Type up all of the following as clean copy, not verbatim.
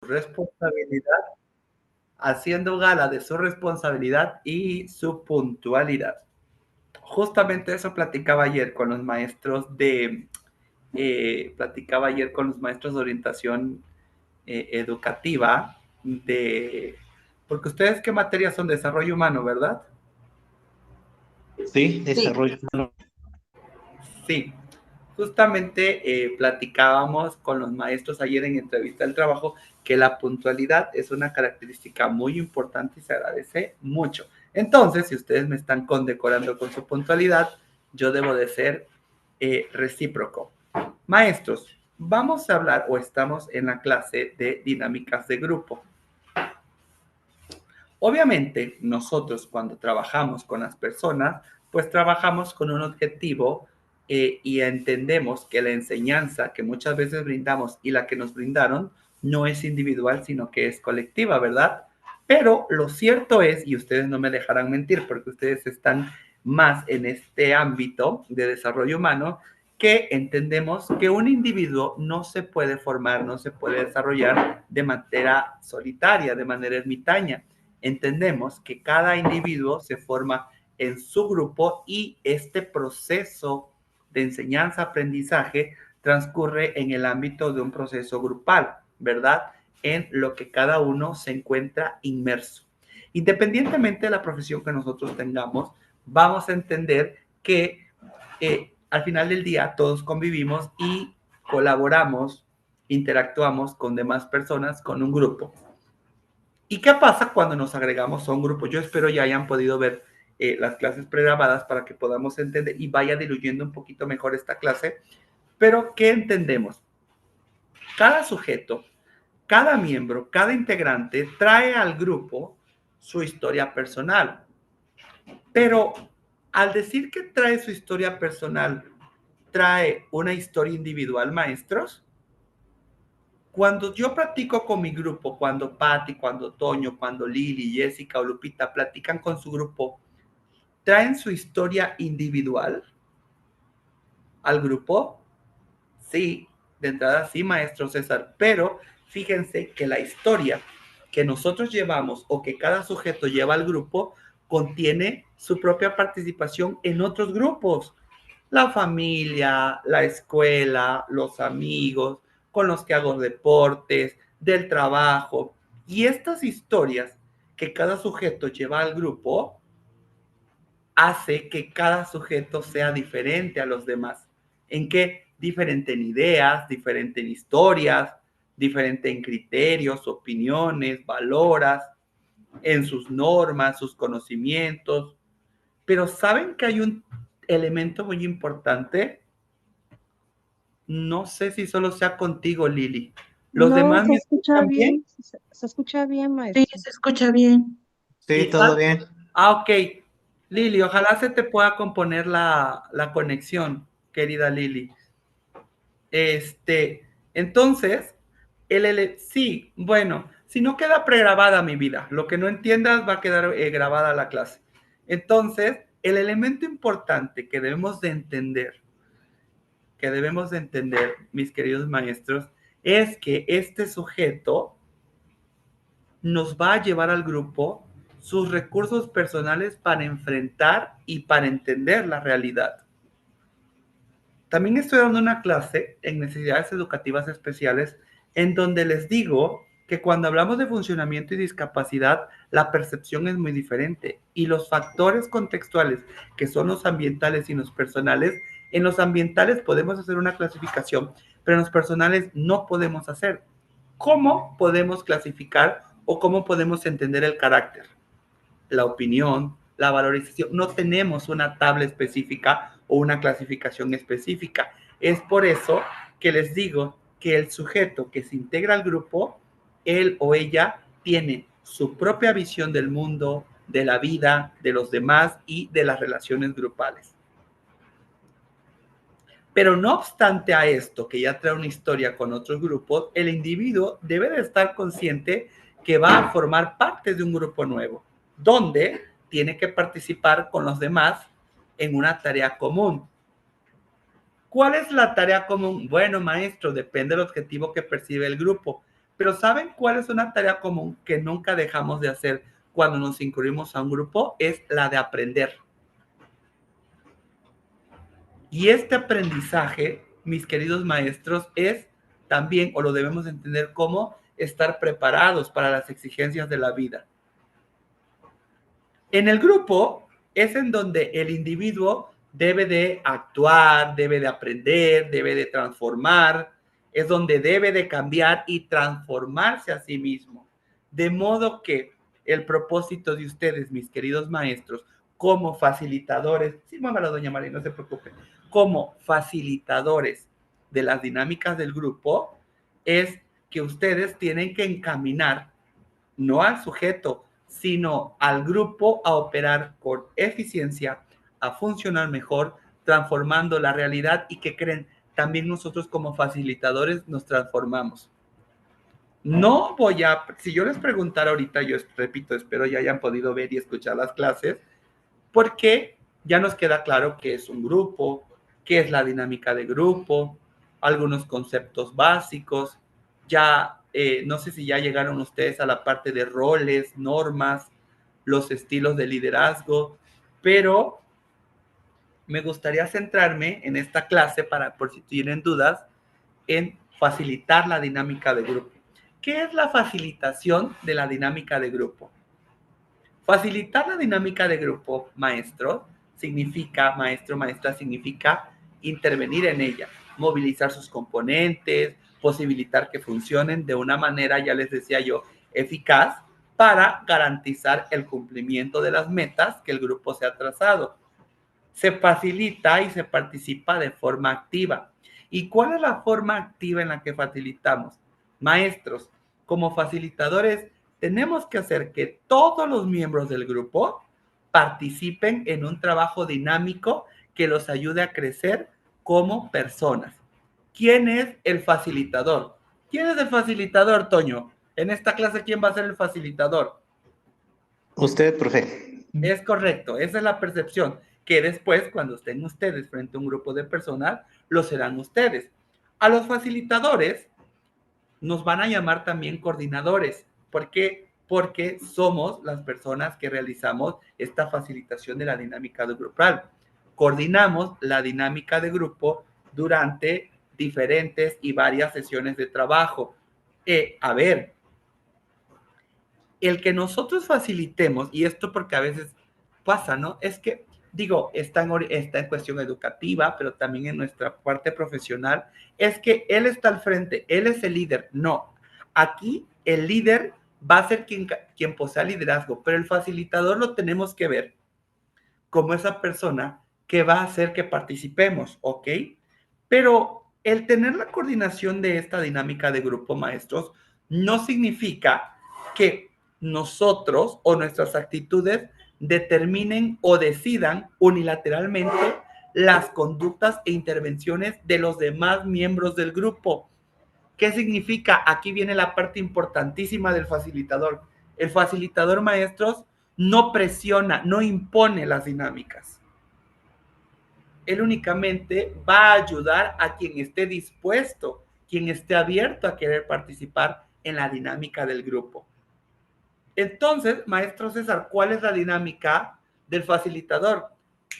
responsabilidad, haciendo gala de su responsabilidad y su puntualidad. Justamente eso platicaba ayer con los maestros de orientación educativa porque ustedes qué materias son desarrollo humano, ¿verdad? Sí, desarrollo humano. Sí, justamente platicábamos con los maestros ayer en entrevista del trabajo que la puntualidad es una característica muy importante y se agradece mucho. Entonces, si ustedes me están condecorando con su puntualidad, yo debo de ser recíproco. Maestros, vamos a hablar o estamos en la clase de dinámicas de grupo. Obviamente, nosotros cuando trabajamos con las personas, pues trabajamos con un objetivo y entendemos que la enseñanza que muchas veces brindamos y la que nos brindaron no es individual, sino que es colectiva, ¿verdad? Pero lo cierto es, y ustedes no me dejarán mentir porque ustedes están más en este ámbito de desarrollo humano, que entendemos que un individuo no se puede formar, no se puede desarrollar de manera solitaria, de manera ermitaña. Entendemos que cada individuo se forma en su grupo y este proceso de enseñanza-aprendizaje transcurre en el ámbito de un proceso grupal, ¿verdad? En lo que cada uno se encuentra inmerso. Independientemente de la profesión que nosotros tengamos, vamos a entender que al final del día todos convivimos y colaboramos, interactuamos con demás personas, con un grupo. ¿Y qué pasa cuando nos agregamos a un grupo? Yo espero ya hayan podido ver las clases pregrabadas para que podamos entender y vaya diluyendo un poquito mejor esta clase. Pero, ¿qué entendemos? Cada sujeto, cada miembro, cada integrante trae al grupo su historia personal. Pero al decir que trae su historia personal, trae una historia individual, maestros. Cuando yo platico con mi grupo, cuando Patti, cuando Toño, cuando Lili, Jessica o Lupita platican con su grupo, ¿traen su historia individual al grupo? Sí, de entrada sí, maestro César, pero fíjense que la historia que nosotros llevamos o que cada sujeto lleva al grupo contiene su propia participación en otros grupos. La familia, la escuela, los amigos con los que hago deportes, del trabajo. Y estas historias que cada sujeto lleva al grupo hace que cada sujeto sea diferente a los demás. ¿En qué? Diferente en ideas, diferente en historias, diferente en criterios, opiniones, valoras, en sus normas, sus conocimientos. Pero ¿saben que hay un elemento muy importante? No sé si solo sea contigo, Lili. ¿Los No, demás se me escucha escuchan bien? bien, se escucha bien, Sí, maestro. se escucha bien. Sí, todo Igual. bien. Ok. Lili, ojalá se te pueda componer la conexión, querida Lili. Entonces, sí, bueno, si no queda pregrabada mi vida, lo que no entiendas va a quedar grabada la clase. Entonces, el elemento importante que debemos de entender, mis queridos maestros, es que este sujeto nos va a llevar al grupo sus recursos personales para enfrentar y para entender la realidad. También estoy dando una clase en necesidades educativas especiales en donde les digo que cuando hablamos de funcionamiento y discapacidad, la percepción es muy diferente y los factores contextuales, que son los ambientales y los personales, en los ambientales podemos hacer una clasificación, pero en los personales no podemos hacer. ¿Cómo podemos clasificar o cómo podemos entender el carácter? La opinión, la valorización. No tenemos una tabla específica o una clasificación específica. Es por eso que les digo que el sujeto que se integra al grupo, él o ella tiene su propia visión del mundo, de la vida, de los demás y de las relaciones grupales. Pero no obstante a esto, que ya trae una historia con otros grupos, el individuo debe de estar consciente que va a formar parte de un grupo nuevo, donde tiene que participar con los demás en una tarea común. ¿Cuál es la tarea común? Bueno, maestro, depende del objetivo que percibe el grupo, Pero ¿saben cuál es una tarea común que nunca dejamos de hacer cuando nos incluimos a un grupo? Es la de aprender. Y este aprendizaje, mis queridos maestros, es también, o lo debemos entender como, estar preparados para las exigencias de la vida. En el grupo es en donde el individuo debe de actuar, debe de aprender, debe de transformar, es donde debe de cambiar y transformarse a sí mismo. De modo que el propósito de ustedes, mis queridos maestros, como facilitadores, sí, muévalo, doña María, no se preocupe, como facilitadores de las dinámicas del grupo, es que ustedes tienen que encaminar no al sujeto, sino al grupo a operar con eficiencia, a funcionar mejor, transformando la realidad y que creen, también nosotros como facilitadores nos transformamos. No voy a, si yo les preguntara ahorita, yo repito, espero ya hayan podido ver y escuchar las clases, porque ya nos queda claro qué es un grupo, qué es la dinámica de grupo, algunos conceptos básicos. Ya, no sé si ya llegaron ustedes a la parte de roles, normas, los estilos de liderazgo, pero me gustaría centrarme en esta clase para, por si tienen dudas, en facilitar la dinámica de grupo. ¿Qué es la facilitación de la dinámica de grupo? Facilitar la dinámica de grupo, maestro, significa, maestro, maestra, significa intervenir en ella, movilizar sus componentes, posibilitar que funcionen de una manera, ya les decía yo, eficaz para garantizar el cumplimiento de las metas que el grupo se ha trazado. Se facilita y se participa de forma activa. ¿Y cuál es la forma activa en la que facilitamos? Maestros, como facilitadores, tenemos que hacer que todos los miembros del grupo participen en un trabajo dinámico que los ayude a crecer como personas. ¿Quién es el facilitador? ¿Quién es el facilitador, Toño? En esta clase, ¿quién va a ser el facilitador? Usted, profe. Es correcto, esa es la percepción, que después, cuando estén ustedes frente a un grupo de personas, lo serán ustedes. A los facilitadores nos van a llamar también coordinadores. ¿Por qué? Porque somos las personas que realizamos esta facilitación de la dinámica grupal. Coordinamos la dinámica de grupo durante diferentes y varias sesiones de trabajo. A ver, el que nosotros facilitemos, y esto porque a veces pasa, ¿no? Es que, digo, está en cuestión educativa, pero también en nuestra parte profesional, es que él está al frente, él es el líder. No, aquí el líder va a ser quien posea liderazgo, pero el facilitador lo tenemos que ver como esa persona que va a hacer que participemos, ¿ok? Pero el tener la coordinación de esta dinámica de grupo, maestros, no significa que nosotros o nuestras actitudes determinen o decidan unilateralmente las conductas e intervenciones de los demás miembros del grupo. ¿Qué significa? Aquí viene la parte importantísima del facilitador. El facilitador, maestros, no presiona, no impone las dinámicas. Él únicamente va a ayudar a quien esté dispuesto, quien esté abierto a querer participar en la dinámica del grupo. Entonces, maestro César, ¿cuál es la dinámica del facilitador?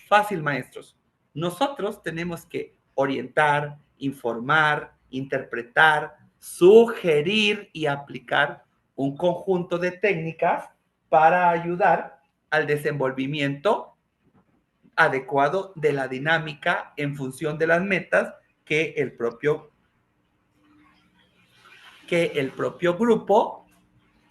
Fácil, maestros. Nosotros tenemos que orientar, informar, interpretar, sugerir y aplicar un conjunto de técnicas para ayudar al desenvolvimiento adecuado de la dinámica en función de las metas que el propio grupo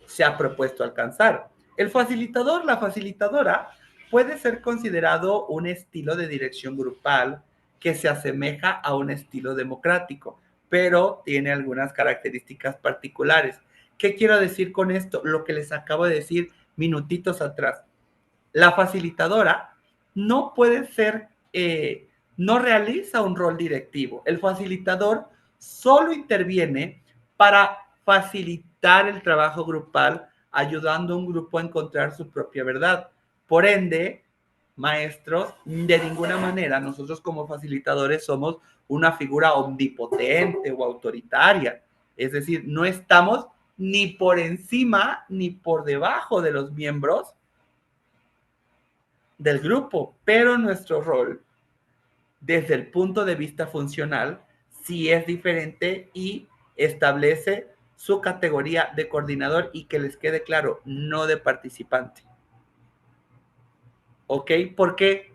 se ha propuesto alcanzar. El facilitador, la facilitadora, puede ser considerado un estilo de dirección grupal que se asemeja a un estilo democrático, pero tiene algunas características particulares. ¿Qué quiero decir con esto? Lo que les acabo de decir minutitos atrás. La facilitadora no puede ser, no realiza un rol directivo. El facilitador solo interviene para facilitar el trabajo grupal, ayudando a un grupo a encontrar su propia verdad. Por ende, maestros, de ninguna manera nosotros como facilitadores somos una figura omnipotente o autoritaria. Es decir, no estamos ni por encima ni por debajo de los miembros del grupo, pero nuestro rol desde el punto de vista funcional sí es diferente y establece su categoría de coordinador y que les quede claro, no de participante. ¿Ok? Porque,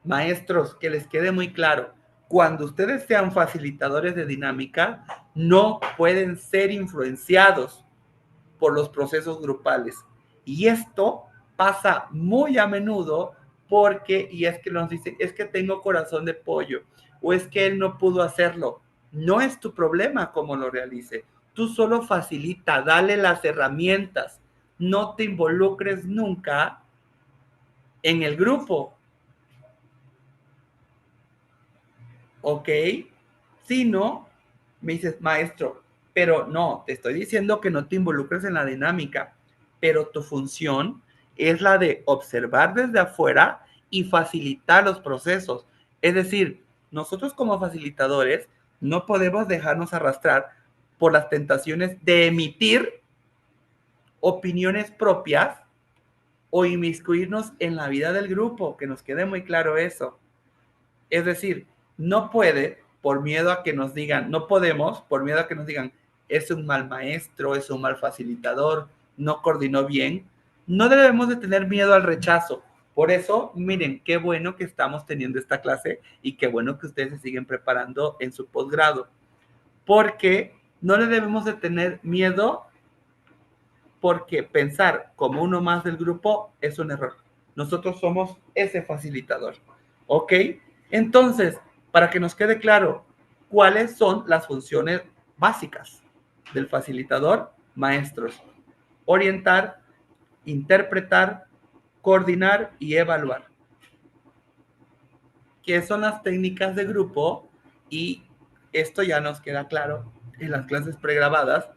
maestros, que les quede muy claro, cuando ustedes sean facilitadores de dinámica, no pueden ser influenciados por los procesos grupales. Y esto pasa muy a menudo porque, y es que nos dicen, es que tengo corazón de pollo, o es que él no pudo hacerlo. No es tu problema cómo lo realice. Tú solo facilita, dale las herramientas. No te involucres nunca en el grupo, ¿ok? Si no, me dices, maestro, pero no, te estoy diciendo que no te involucres en la dinámica, pero tu función es la de observar desde afuera y facilitar los procesos. Es decir, nosotros como facilitadores no podemos dejarnos arrastrar por las tentaciones de emitir opiniones propias o inmiscuirnos en la vida del grupo, que nos quede muy claro eso. Es decir, no puede por miedo a que nos digan, no podemos por miedo a que nos digan, es un mal maestro, es un mal facilitador, no coordinó bien. No debemos de tener miedo al rechazo. Por eso, miren, qué bueno que estamos teniendo esta clase y qué bueno que ustedes se siguen preparando en su posgrado. Porque no le debemos de tener miedo porque pensar como uno más del grupo es un error. Nosotros somos ese facilitador. ¿Ok? Entonces, para que nos quede claro, ¿cuáles son las funciones básicas del facilitador? Maestros. Orientar, interpretar, coordinar y evaluar. ¿Qué son las técnicas de grupo? Y esto ya nos queda claro en las clases pregrabadas,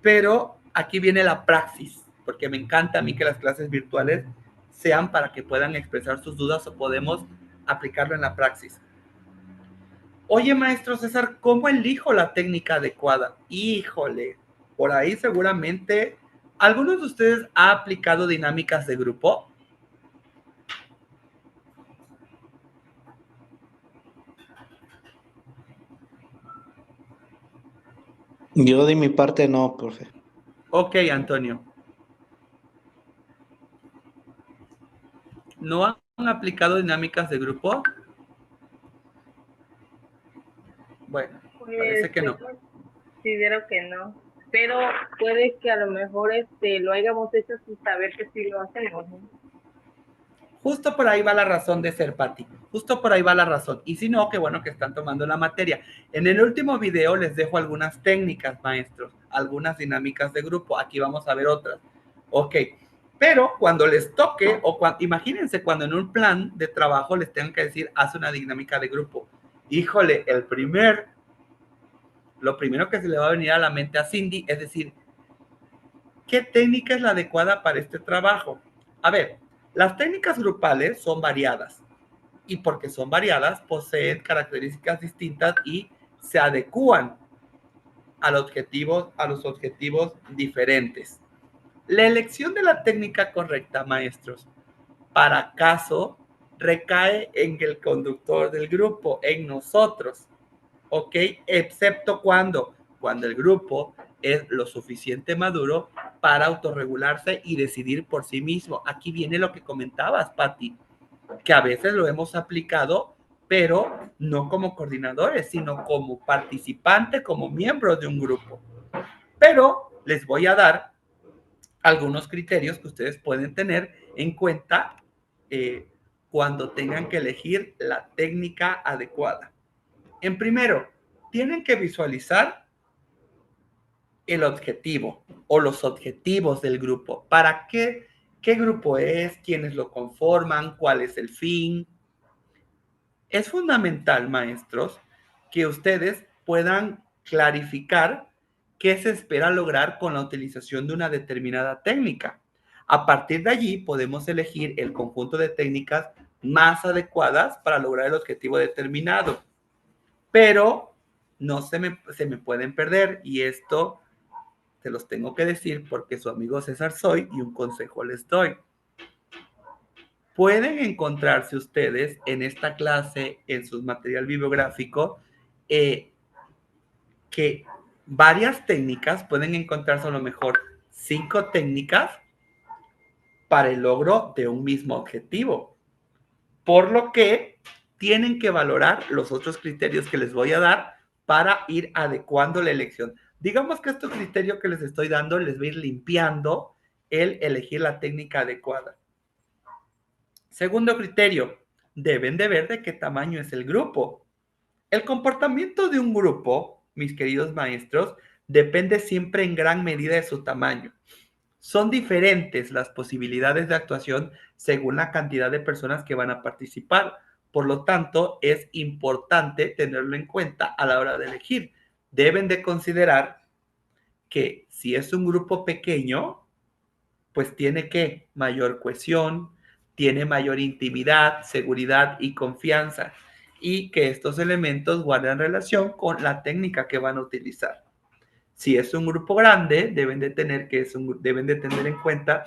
pero aquí viene la praxis, porque me encanta a mí que las clases virtuales sean para que puedan expresar sus dudas o podemos aplicarlo en la praxis. Oye, maestro César, ¿cómo elijo la técnica adecuada? Híjole, por ahí seguramente algunos de ustedes ha aplicado dinámicas de grupo. Yo de mi parte no, profe. Ok, Antonio. ¿No han aplicado dinámicas de grupo? Bueno, Pues parece que no. yo considero que no, pero puede que a lo mejor lo hayamos hecho sin saber que sí lo hacemos, ¿no? Justo por ahí va la razón de ser, Pati. Justo por ahí va la razón. Y si no, qué bueno que están tomando la materia. En el último video les dejo algunas técnicas, maestros, algunas dinámicas de grupo. Aquí vamos a ver otras. Ok. Pero cuando les toque, o imagínense cuando en un plan de trabajo les tengan que decir, haz una dinámica de grupo. Híjole, lo primero que se le va a venir a la mente a Cindy es decir, ¿qué técnica es la adecuada para este trabajo? A ver, las técnicas grupales son variadas y porque son variadas poseen características distintas y se adecúan a los objetivos diferentes. La elección de la técnica correcta, maestros, para caso recae en el conductor del grupo, en nosotros. ¿Ok? Excepto cuando el grupo es lo suficiente maduro para autorregularse y decidir por sí mismo. Aquí viene lo que comentabas, Patti, que a veces lo hemos aplicado, pero no como coordinadores, sino como participantes, como miembros de un grupo. Pero les voy a dar algunos criterios que ustedes pueden tener en cuenta cuando tengan que elegir la técnica adecuada. En primero, tienen que visualizar el objetivo o los objetivos del grupo. ¿Para qué? ¿Qué grupo es? ¿Quiénes lo conforman? ¿Cuál es el fin? Es fundamental, maestros, que ustedes puedan clarificar qué se espera lograr con la utilización de una determinada técnica. A partir de allí podemos elegir el conjunto de técnicas más adecuadas para lograr el objetivo determinado. Pero no se me pueden perder y esto Se los tengo que decir porque su amigo César soy y un consejo les doy. Pueden encontrarse ustedes en esta clase, en su material bibliográfico, que varias técnicas, pueden encontrarse a lo mejor 5 técnicas para el logro de un mismo objetivo. Por lo que tienen que valorar los otros criterios que les voy a dar para ir adecuando la elección. Digamos que este criterio que les estoy dando les va a ir limpiando el elegir la técnica adecuada. Segundo criterio, deben de ver de qué tamaño es el grupo. El comportamiento de un grupo, mis queridos maestros, depende siempre en gran medida de su tamaño. Son diferentes las posibilidades de actuación según la cantidad de personas que van a participar. Por lo tanto, es importante tenerlo en cuenta a la hora de elegir. Deben de considerar que si es un grupo pequeño, pues tiene que mayor cohesión, tiene mayor intimidad, seguridad y confianza, y que estos elementos guardan relación con la técnica que van a utilizar. Si es un grupo grande, deben de tener en cuenta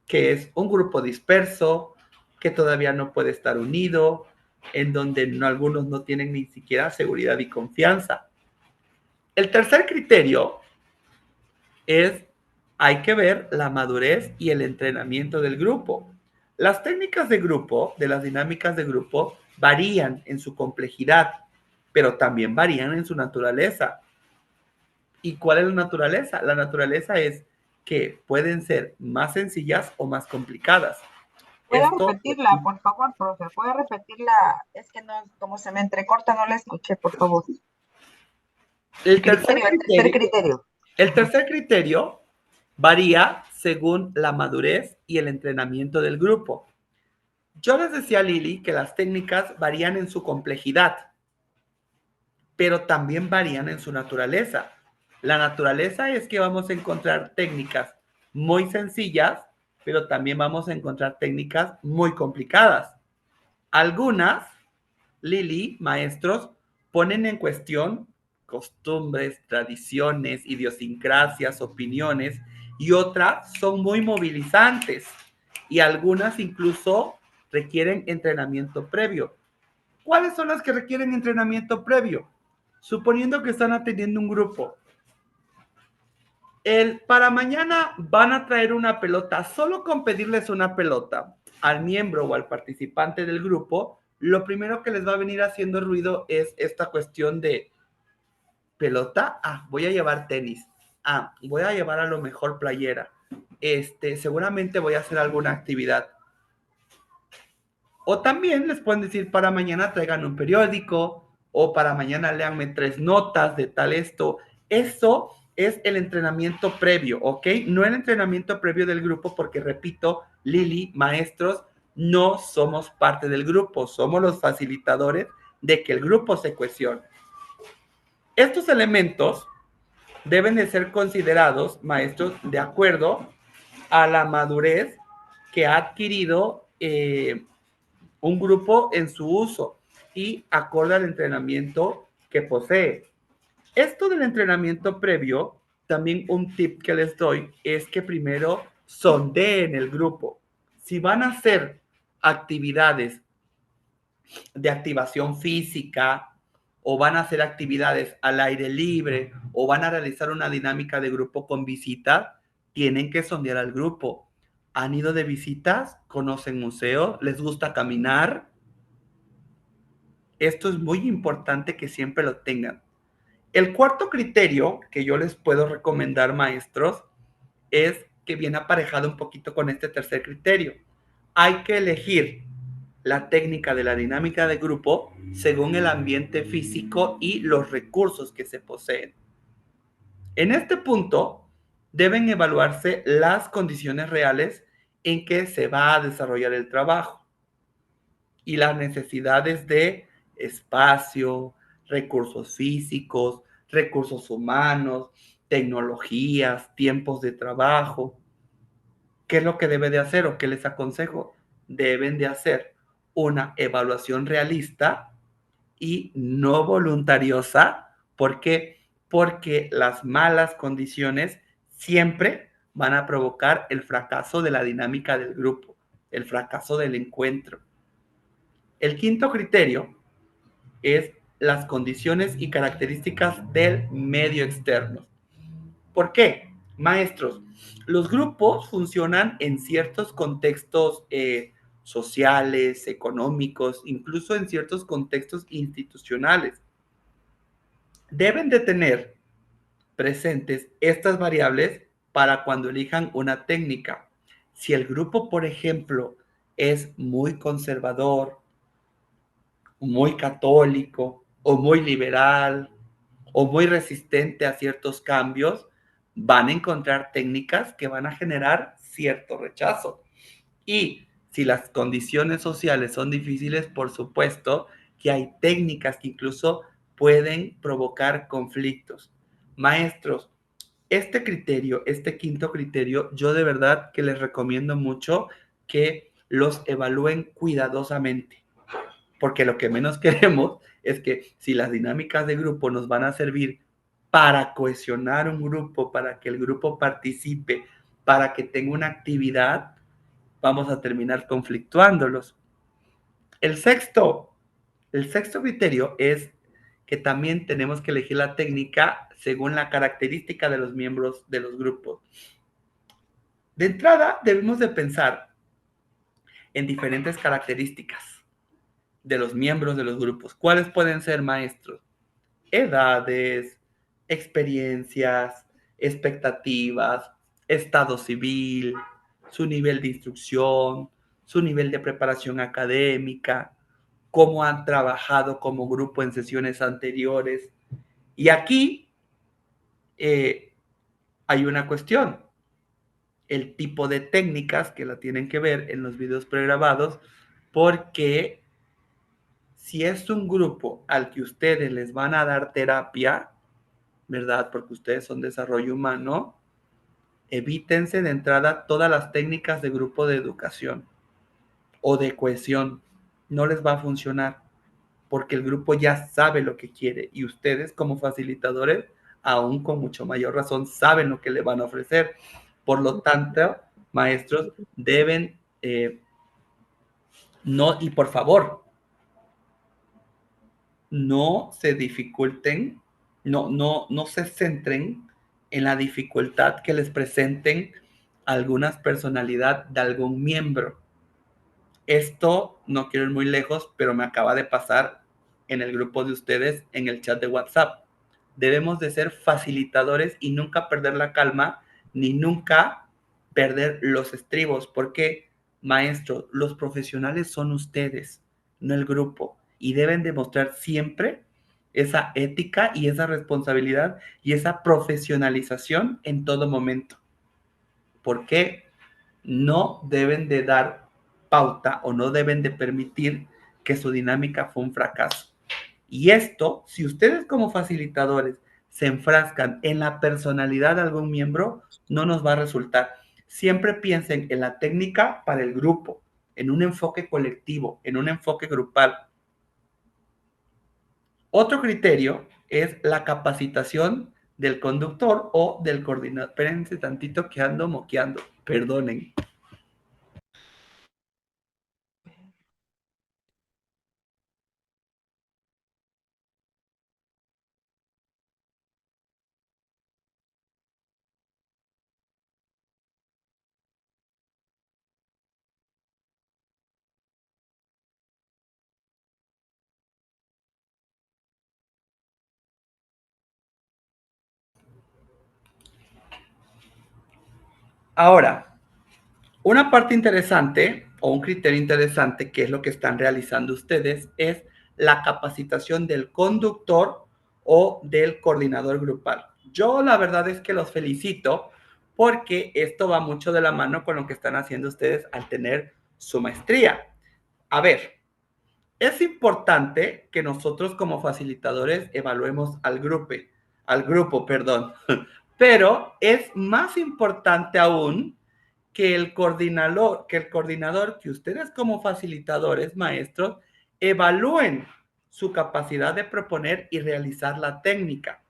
que es un grupo disperso, que todavía no puede estar unido, en donde algunos no tienen ni siquiera seguridad y confianza. El tercer criterio es, hay que ver la madurez y el entrenamiento del grupo. Las técnicas de grupo, de las dinámicas de grupo, varían en su complejidad, pero también varían en su naturaleza. ¿Y cuál es la naturaleza? La naturaleza es que pueden ser más sencillas o más complicadas. ¿Puede repetirla, por favor, profe? ¿Puede repetirla? Es que no, como se me entrecorta, no la escuché, por favor. El tercer criterio varía según la madurez y el entrenamiento del grupo. Yo les decía a Lili que las técnicas varían en su complejidad, pero también varían en su naturaleza. La naturaleza es que vamos a encontrar técnicas muy sencillas, pero también vamos a encontrar técnicas muy complicadas. Algunas, Lili, maestros, ponen en cuestión costumbres, tradiciones, idiosincrasias, opiniones, y otras son muy movilizantes, y algunas incluso requieren entrenamiento previo. ¿Cuáles son las que requieren entrenamiento previo? Suponiendo que están atendiendo un grupo. Para mañana van a traer una pelota. Solo con pedirles una pelota al miembro o al participante del grupo, lo primero que les va a venir haciendo ruido es esta cuestión de pelota. Voy a llevar tenis. Voy a llevar a lo mejor playera. Seguramente voy a hacer alguna actividad. O también les pueden decir, para mañana traigan un periódico, o para mañana léanme 3 notas de tal esto. Eso es el entrenamiento previo, ¿ok? No el entrenamiento previo del grupo, porque repito, Lili, maestros, no somos parte del grupo, somos los facilitadores de que el grupo se cohesione. Estos elementos deben de ser considerados, maestros, de acuerdo a la madurez que ha adquirido un grupo en su uso y acorde al entrenamiento que posee. Esto del entrenamiento previo, también un tip que les doy es que primero sondeen el grupo. Si van a hacer actividades de activación física o van a hacer actividades al aire libre o van a realizar una dinámica de grupo con visita, tienen que sondear al grupo. ¿Han ido de visitas? ¿Conocen museos? ¿Les gusta caminar? Esto es muy importante que siempre lo tengan. El cuarto criterio que yo les puedo recomendar, maestros, es que viene aparejado un poquito con este tercer criterio. Hay que elegir la técnica de la dinámica de grupo según el ambiente físico y los recursos que se poseen. En este punto, deben evaluarse las condiciones reales en que se va a desarrollar el trabajo y las necesidades de espacio, recursos físicos, recursos humanos, tecnologías, tiempos de trabajo. ¿Qué es lo que debe de hacer o qué les aconsejo? Deben de hacer una evaluación realista y no voluntariosa. ¿Por qué? Porque las malas condiciones siempre van a provocar el fracaso de la dinámica del grupo, el fracaso del encuentro. El quinto criterio es las condiciones y características del medio externo. ¿Por qué? Maestros, los grupos funcionan en ciertos contextos sociales, económicos, incluso en ciertos contextos institucionales. Deben de tener presentes estas variables para cuando elijan una técnica. Si el grupo, por ejemplo, es muy conservador, muy católico o muy liberal o muy resistente a ciertos cambios, van a encontrar técnicas que van a generar cierto rechazo. Y si las condiciones sociales son difíciles, por supuesto que hay técnicas que incluso pueden provocar conflictos. Maestros, este criterio, este quinto criterio, yo de verdad que les recomiendo mucho que los evalúen cuidadosamente, porque lo que menos queremos es que si las dinámicas de grupo nos van a servir para cohesionar un grupo, para que el grupo participe, para que tenga una actividad, vamos a terminar conflictuándolos. El sexto criterio es que también tenemos que elegir la técnica según la característica de los miembros de los grupos. De entrada, debemos de pensar en diferentes características de los miembros de los grupos. ¿Cuáles pueden ser, maestros? Edades, experiencias, expectativas, estado civil, su nivel de instrucción, su nivel de preparación académica, cómo han trabajado como grupo en sesiones anteriores. Y aquí hay una cuestión, el tipo de técnicas que la tienen que ver en los videos pregrabados, porque si es un grupo al que ustedes les van a dar terapia, ¿verdad? Porque ustedes son desarrollo humano, evítense de entrada todas las técnicas de grupo de educación o de cohesión. No les va a funcionar porque el grupo ya sabe lo que quiere y ustedes como facilitadores, aún con mucho mayor razón, saben lo que le van a ofrecer. Por lo tanto, maestros, deben no, y por favor, no se dificulten, no se centren en la dificultad que les presenten algunas personalidades de algún miembro. Esto no quiero ir muy lejos, pero me acaba de pasar en el grupo de ustedes, en el chat de WhatsApp. Debemos de ser facilitadores y nunca perder la calma, ni nunca perder los estribos, porque, maestro, los profesionales son ustedes, no el grupo, y deben demostrar siempre esa ética y esa responsabilidad y esa profesionalización en todo momento. Porque no deben de dar pauta o no deben de permitir que su dinámica fue un fracaso. Y esto, si ustedes como facilitadores se enfrascan en la personalidad de algún miembro, no nos va a resultar. Siempre piensen en la técnica para el grupo, en un enfoque colectivo, en un enfoque grupal. Otro criterio es la capacitación del conductor o del coordinador. Espérense tantito que ando moqueando, perdonen. Ahora, una parte interesante o un criterio interesante que es lo que están realizando ustedes es la capacitación del conductor o del coordinador grupal. Yo la verdad es que los felicito porque esto va mucho de la mano con lo que están haciendo ustedes al tener su maestría. A ver, es importante que nosotros como facilitadores evaluemos al grupo, perdón. Pero es más importante aún que el coordinador, que ustedes como facilitadores, maestros, evalúen su capacidad de proponer y realizar la técnica.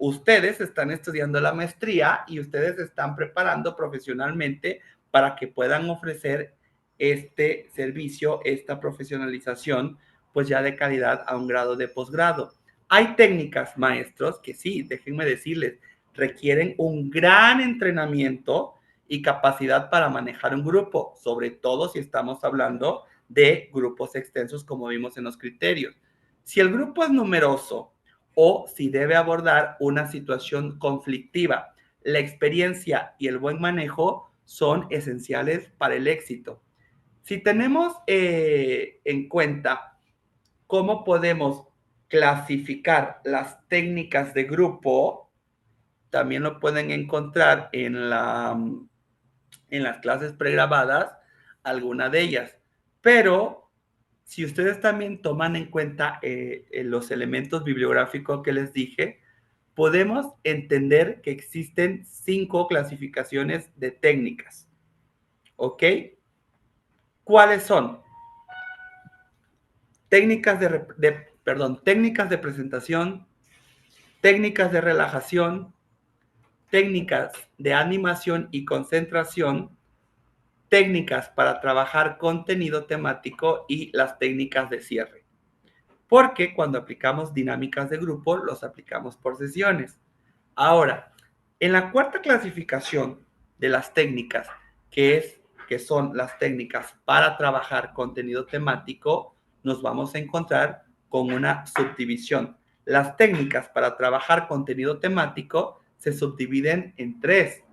Ustedes están estudiando la maestría y ustedes se están preparando profesionalmente para que puedan ofrecer este servicio, esta profesionalización, pues ya de calidad a un grado de posgrado. Hay técnicas, maestros, que sí, déjenme decirles, requieren un gran entrenamiento y capacidad para manejar un grupo, sobre todo si estamos hablando de grupos extensos como vimos en los criterios. Si el grupo es numeroso o si debe abordar una situación conflictiva, la experiencia y el buen manejo son esenciales para el éxito. Si tenemos en cuenta cómo podemos clasificar las técnicas de grupo, también lo pueden encontrar en las clases pregrabadas, alguna de ellas. Pero si ustedes también toman en cuenta los elementos bibliográficos que les dije, podemos entender que existen 5 clasificaciones de técnicas. ¿Ok? ¿Cuáles son? Técnicas técnicas de presentación, técnicas de relajación, técnicas de animación y concentración, técnicas para trabajar contenido temático y las técnicas de cierre. Porque cuando aplicamos dinámicas de grupo, los aplicamos por sesiones. Ahora, en la cuarta clasificación de las técnicas, que son las técnicas para trabajar contenido temático, nos vamos a encontrar con una subdivisión. Las técnicas para trabajar contenido temático se subdividen en 3: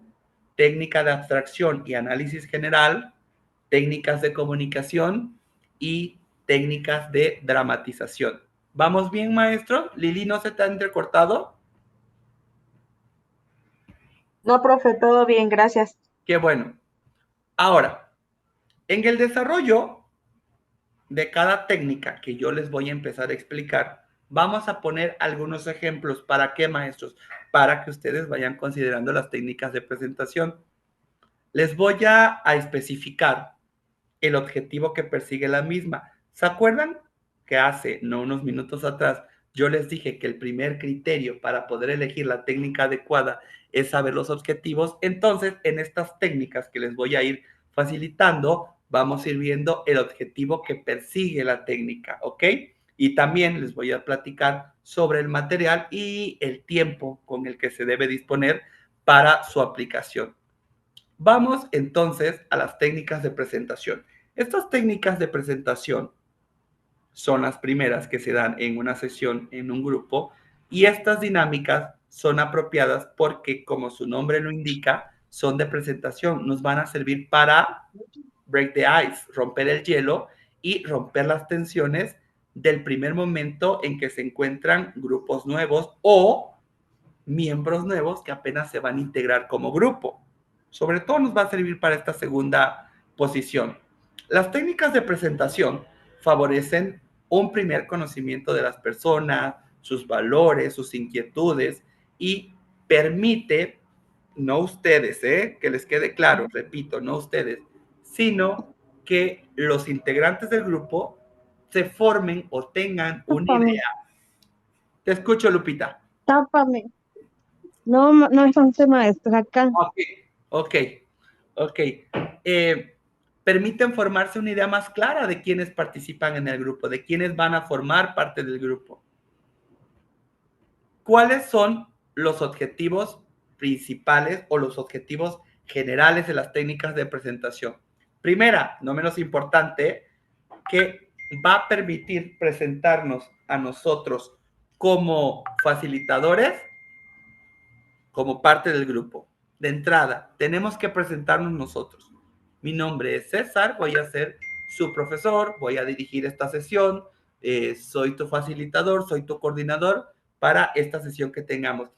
técnica de abstracción y análisis general, técnicas de comunicación y técnicas de dramatización. ¿Vamos bien, maestro? ¿Lili no se te ha entrecortado? No, profe, todo bien, gracias. Qué bueno. Ahora, en el desarrollo de cada técnica que yo les voy a empezar a explicar, vamos a poner algunos ejemplos. ¿Para qué, maestros? Para que ustedes vayan considerando las técnicas de presentación. Les voy a especificar el objetivo que persigue la misma. ¿Se acuerdan que hace no unos minutos atrás yo les dije que el primer criterio para poder elegir la técnica adecuada es saber los objetivos? Entonces, en estas técnicas que les voy a ir facilitando, vamos a ir viendo el objetivo que persigue la técnica, ¿ok? Y también les voy a platicar sobre el material y el tiempo con el que se debe disponer para su aplicación. Vamos entonces a las técnicas de presentación. Estas técnicas de presentación son las primeras que se dan en una sesión, en un grupo, y estas dinámicas son apropiadas porque, como su nombre lo indica, son de presentación. Nos van a servir para break the ice, romper el hielo y romper las tensiones del primer momento en que se encuentran grupos nuevos o miembros nuevos que apenas se van a integrar como grupo. Sobre todo nos va a servir para esta segunda posición. Las técnicas de presentación favorecen un primer conocimiento de las personas, sus valores, sus inquietudes y permite, no ustedes, que les quede claro, repito, no ustedes, sino que los integrantes del grupo se formen o tengan una idea. Te escucho, Lupita. Tápame. No, no es maestra acá. Ok. Permiten formarse una idea más clara de quiénes participan en el grupo, de quiénes van a formar parte del grupo. ¿Cuáles son los objetivos principales o los objetivos generales de las técnicas de presentación? Primera, no menos importante, que va a permitir presentarnos a nosotros como facilitadores, como parte del grupo. De entrada, tenemos que presentarnos nosotros. Mi nombre es César, voy a ser su profesor, voy a dirigir esta sesión, soy tu facilitador, soy tu coordinador para esta sesión que tengamos.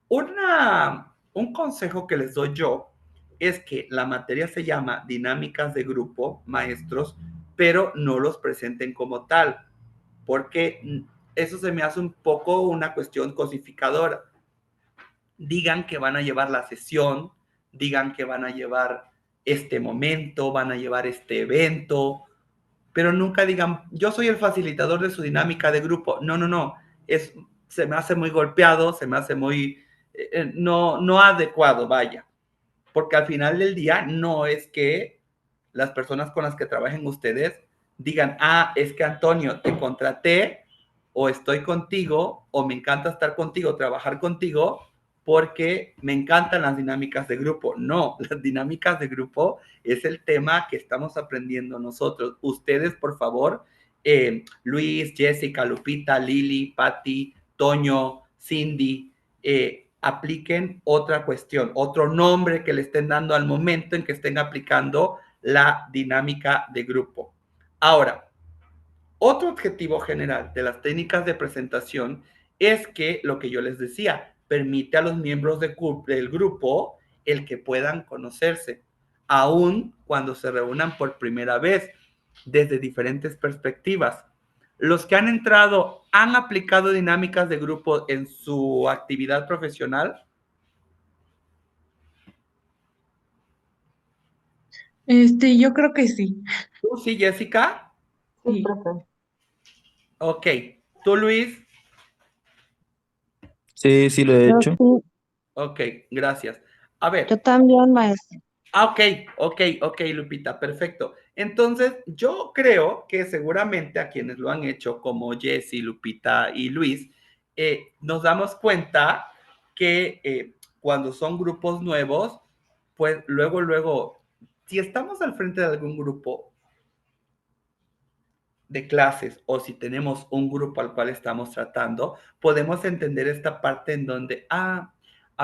Un consejo que les doy yo es que la materia se llama dinámicas de grupo, maestros, pero no los presenten como tal, porque eso se me hace un poco una cuestión cosificadora. Digan que van a llevar la sesión, digan que van a llevar este momento, van a llevar este evento, pero nunca digan, yo soy el facilitador de su dinámica de grupo. No. se me hace muy golpeado, se me hace muy, no adecuado, vaya. Porque al final del día no es que las personas con las que trabajen ustedes digan, ah, es que Antonio, te contraté o estoy contigo o me encanta estar contigo, trabajar contigo, porque me encantan las dinámicas de grupo. No, las dinámicas de grupo es el tema que estamos aprendiendo nosotros. Ustedes, por favor, Luis, Jessica, Lupita, Lili, Patti, Toño, Cindy, apliquen otra cuestión, otro nombre que le estén dando al momento en que estén aplicando la dinámica de grupo. Ahora, otro objetivo general de las técnicas de presentación es que, lo que yo les decía, permite a los miembros del grupo el que puedan conocerse, aun cuando se reúnan por primera vez, desde diferentes perspectivas. Los que han entrado, ¿han aplicado dinámicas de grupo en su actividad profesional? Yo creo que sí. ¿Tú sí, Jessica? Sí, Sí. profe. Ok. ¿Tú, Luis? Sí, sí lo he Yo hecho. sí, Ok, gracias. A ver. yo también, maestro. Ok, Lupita, perfecto. Entonces, yo creo que seguramente a quienes lo han hecho, como Jessy, Lupita y Luis, nos damos cuenta que cuando son grupos nuevos, pues luego, si estamos al frente de algún grupo de clases o si tenemos un grupo al cual estamos tratando, podemos entender esta parte en donde, a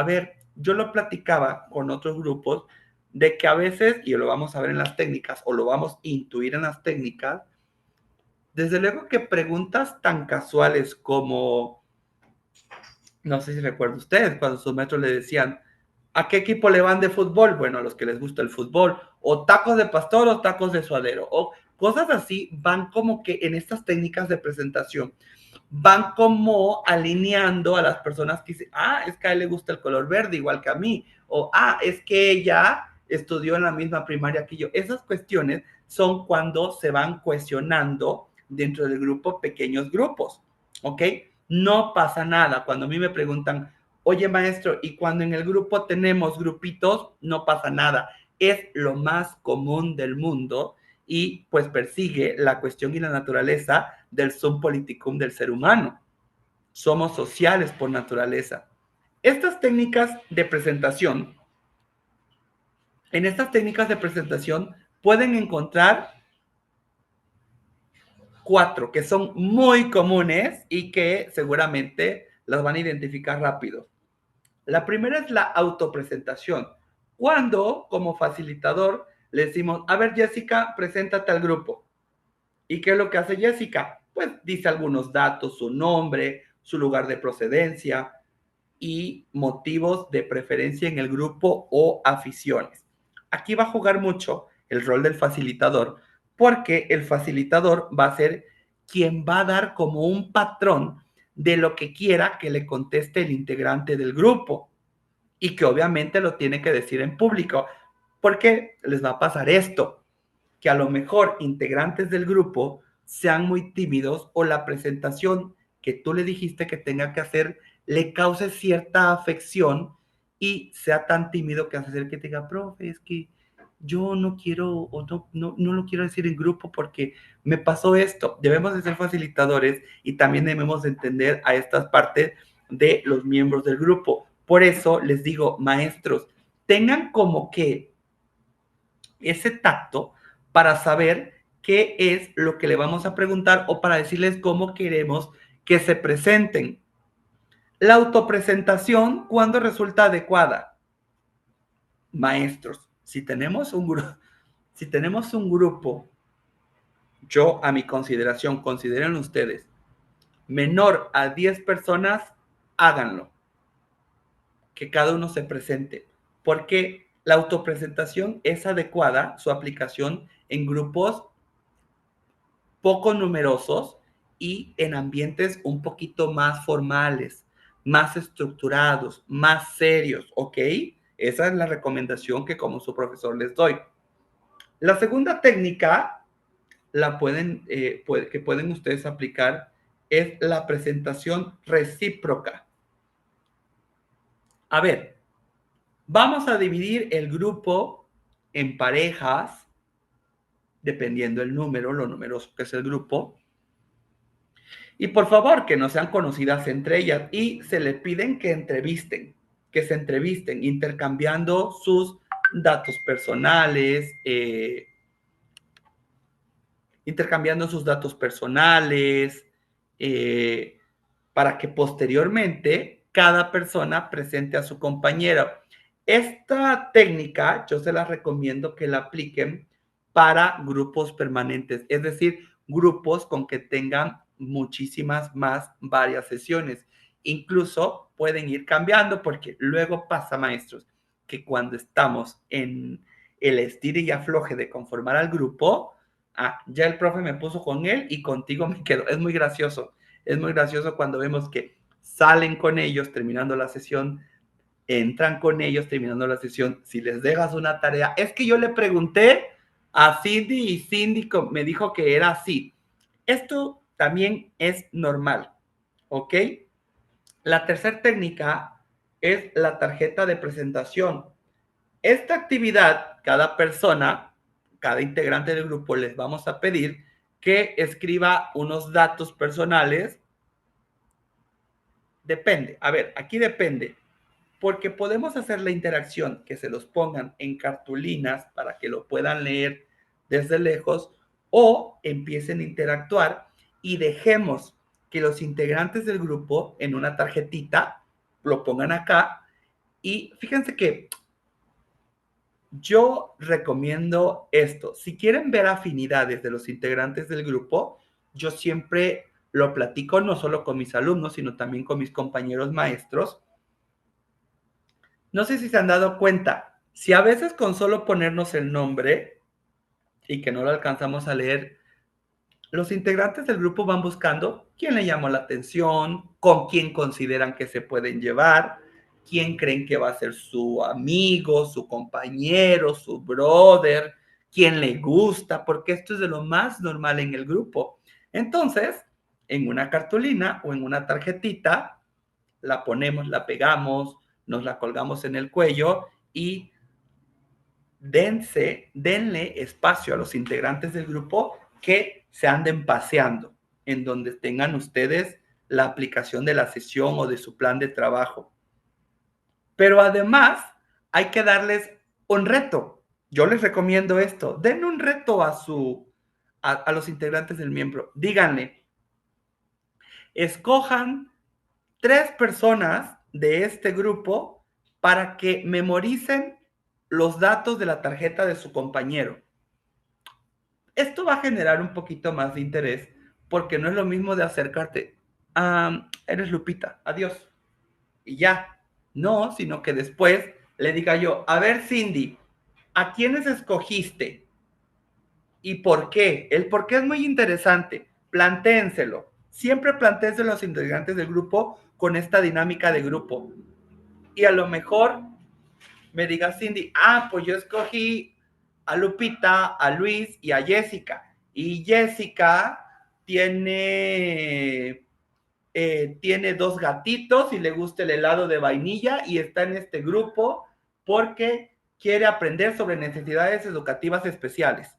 ver, yo lo platicaba con otros grupos de que a veces, y lo vamos a ver en las técnicas o lo vamos a intuir en las técnicas, desde luego que preguntas tan casuales como, no sé si recuerdan ustedes, cuando sus maestros le decían, ¿a qué equipo le van de fútbol? Bueno, a los que les gusta el fútbol, o tacos de pastor o tacos de suadero, o cosas así van como que en estas técnicas de presentación, van como alineando a las personas que dicen, es que a él le gusta el color verde igual que a mí, o es que ella estudió en la misma primaria que yo. Esas cuestiones son cuando se van cohesionando dentro del grupo pequeños grupos, ¿ok? No pasa nada. Cuando a mí me preguntan, oye maestro, y cuando en el grupo tenemos grupitos, no pasa nada. Es lo más común del mundo y pues persigue la cuestión y la naturaleza del sum politicum del ser humano. Somos sociales por naturaleza. Estas técnicas de presentación, en estas técnicas de presentación pueden encontrar 4 que son muy comunes y que seguramente las van a identificar rápido. La primera es la autopresentación. Cuando, como facilitador, le decimos, a ver, Jessica, preséntate al grupo. ¿Y qué es lo que hace Jessica? Pues dice algunos datos, su nombre, su lugar de procedencia y motivos de preferencia en el grupo o aficiones. Aquí va a jugar mucho el rol del facilitador, porque el facilitador va a ser quien va a dar como un patrón de lo que quiera que le conteste el integrante del grupo y que obviamente lo tiene que decir en público, porque les va a pasar esto, que a lo mejor integrantes del grupo sean muy tímidos o la presentación que tú le dijiste que tenga que hacer le cause cierta afección y sea tan tímido que hace que te diga, profe, es que yo no quiero o no lo quiero decir en grupo porque me pasó esto. Debemos de ser facilitadores y también debemos de entender a estas partes de los miembros del grupo. Por eso les digo, maestros, tengan como que ese tacto para saber qué es lo que le vamos a preguntar o para decirles cómo queremos que se presenten. La autopresentación, ¿cuándo resulta adecuada? Maestros, si tenemos un grupo, yo a mi consideración, consideren ustedes, menor a 10 personas, háganlo. Que cada uno se presente, porque la autopresentación es adecuada, su aplicación en grupos poco numerosos y en ambientes un poquito más formales, más estructurados, más serios, ¿ok? Esa es la recomendación que como su profesor les doy. La segunda técnica que pueden ustedes aplicar es la presentación recíproca. A ver, vamos a dividir el grupo en parejas, dependiendo el número, lo numeroso que es el grupo. Y por favor, que no sean conocidas entre ellas. Y se les piden que se entrevisten, intercambiando sus datos personales, para que posteriormente cada persona presente a su compañero. Esta técnica yo se la recomiendo que la apliquen para grupos permanentes, es decir, grupos con que tengan muchísimas más varias sesiones. Incluso pueden ir cambiando porque luego pasa, maestros, que cuando estamos en el estire y afloje de conformar al grupo, ya el profe me puso con él y contigo me quedo. Es muy gracioso cuando vemos que salen con ellos terminando la sesión, entran con ellos terminando la sesión. Si les dejas una tarea, es que yo le pregunté a Cindy y Cindy me dijo que era así. Esto también es normal, ¿ok? La tercera técnica es la tarjeta de presentación. Esta actividad, cada persona, cada integrante del grupo, les vamos a pedir que escriba unos datos personales. Depende, a ver, aquí depende, porque podemos hacer la interacción, que se los pongan en cartulinas para que lo puedan leer desde lejos, o empiecen a interactuar y dejemos que los integrantes del grupo en una tarjetita lo pongan acá. Y fíjense que yo recomiendo esto. Si quieren ver afinidades de los integrantes del grupo, yo siempre lo platico no solo con mis alumnos, sino también con mis compañeros maestros. No sé si se han dado cuenta, si a veces con solo ponernos el nombre y que no lo alcanzamos a leer, los integrantes del grupo van buscando quién le llamó la atención, con quién consideran que se pueden llevar, quién creen que va a ser su amigo, su compañero, su brother, quién le gusta, porque esto es de lo más normal en el grupo. Entonces, en una cartulina o en una tarjetita, la ponemos, la pegamos, nos la colgamos en el cuello y denle espacio a los integrantes del grupo que se anden paseando, en donde tengan ustedes la aplicación de la sesión o de su plan de trabajo. Pero además hay que darles un reto. Yo les recomiendo esto. Den un reto a los integrantes del miembro. Díganle, escojan 3 personas de este grupo para que memoricen los datos de la tarjeta de su compañero. Esto va a generar un poquito más de interés porque no es lo mismo de acercarte. Eres Lupita, adiós. Y ya. No, sino que después le diga yo, a ver, Cindy, ¿a quiénes escogiste? ¿Y por qué? El por qué es muy interesante. Plantéenselo. Siempre plantéenselo a los integrantes del grupo con esta dinámica de grupo. Y a lo mejor me diga Cindy, pues yo escogí a Lupita, a Luis y a Jessica. Y Jessica tiene 2 gatitos y le gusta el helado de vainilla y está en este grupo porque quiere aprender sobre necesidades educativas especiales.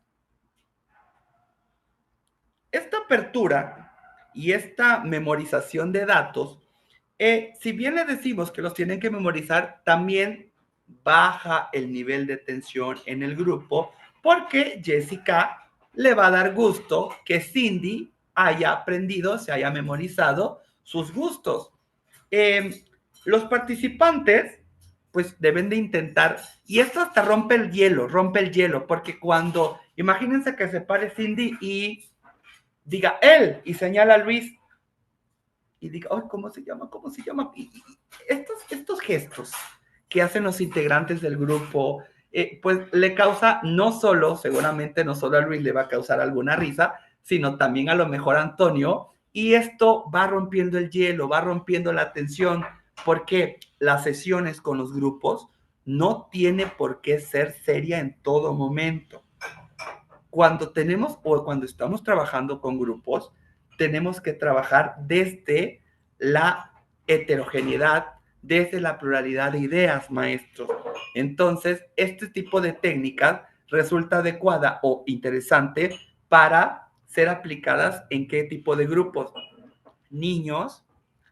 Esta apertura y esta memorización de datos, si bien le decimos que los tienen que memorizar, también baja el nivel de tensión en el grupo porque Jessica le va a dar gusto que Cindy haya aprendido, se haya memorizado sus gustos. Los participantes pues deben de intentar, y esto hasta rompe el hielo, porque cuando, imagínense que se pare Cindy y diga él y señala a Luis y diga, ¿cómo se llama? Y estos gestos que hacen los integrantes del grupo, pues le causa seguramente no solo a Luis le va a causar alguna risa, sino también a lo mejor a Antonio, y esto va rompiendo el hielo, va rompiendo la tensión, porque las sesiones con los grupos no tiene por qué ser seria en todo momento. Cuando tenemos o cuando estamos trabajando con grupos, tenemos que trabajar desde la heterogeneidad, desde la pluralidad de ideas, maestros. Entonces, este tipo de técnicas resulta adecuada o interesante para ser aplicadas en qué tipo de grupos. Niños,